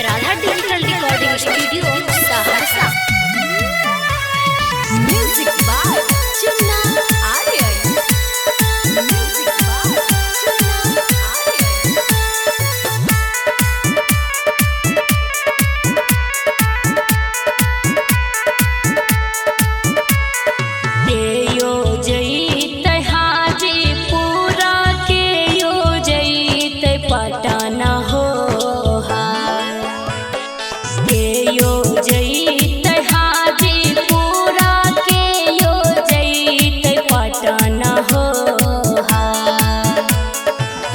Radha digital recording studio Saharsa. Music by Chunna Aryan. Music by Chunna Aryan. के यो जईत हाजीपुरा के यो जईत पटना हो के यो जईत हाजीपुरा के यो जईत पटना हो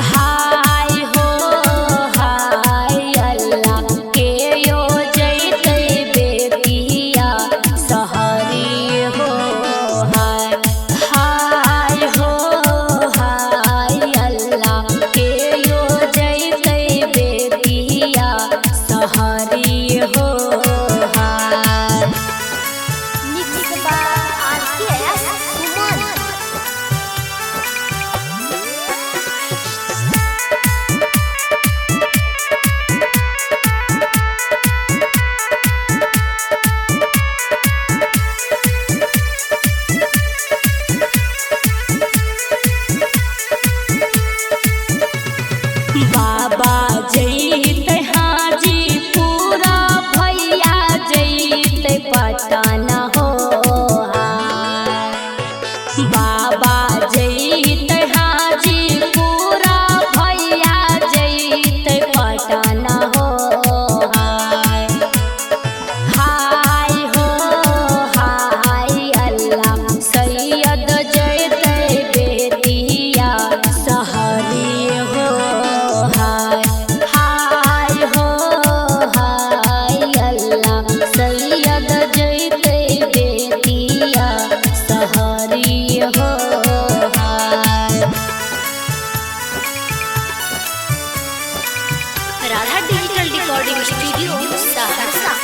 हाय हो हाय अल्लाह के यो जईत बेतिया सहरी हो हाय हाय हो हाय अल्लाह के यो जईत बेतिया सहरी हो हाय। मिक्स बाय आरकेएस सुमन। बाबा जईत हाजीपुरा भैया जईत पटना हो हाय। बाबा जईत हाजीपुरा भैया जईत पटना हो हाय हाय हो हाय अल्लाह सैयद जईत बेतिया सहरी हो हाय हाय हो हाय अल्लाह सैयद जईत बेतिया सहरी हो हाय। Radha digital recording studio Saharsa.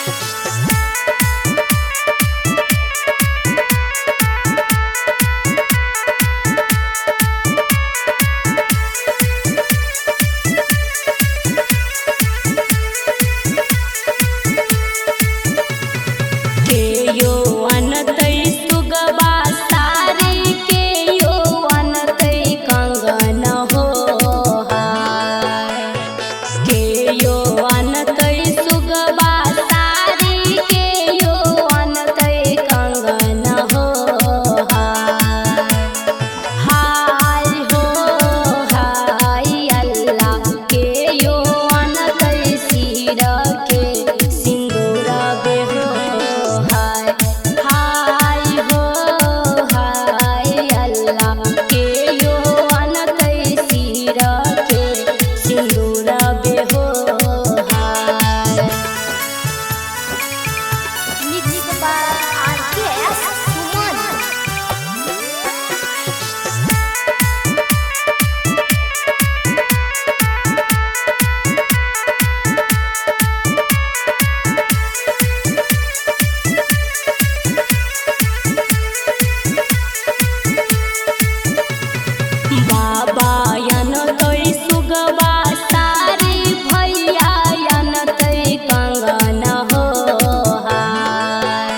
के यो अनतै सुगबा सारी के यो अनतै कंगन हो हाय। के यो अनतै सुगबा सारी के यो अनतै कंगन हो हाय हाय हो हाय अल्लाह के यो अनतै सिर के सिंदूर बेहो हाय हाय हो हाय अल्लाह के यो अनतै सिर के सिंदूर बेहो हाय। मिक्स बाय आरकेएस सुमन। बाबा अनतै सुगबा सारी भैया अनतै कंगन हो हाय।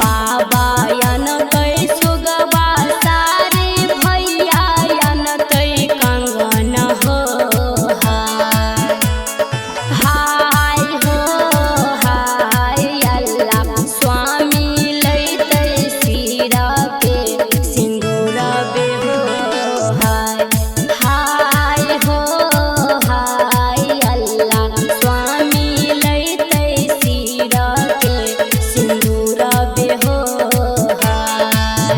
बाबा अनतै सुगबा सारी भैया अनतै कंगन हो हाय हाय हो हाय अल्लाह स्वामी लैतै सिर के सिंदूर बेहो हाय हाय हो हाय अल्लाह स्वामी लैतै सिर के सिंदूर बेहो हाय।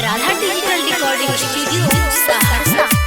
Radha digital recording studio Saharsa.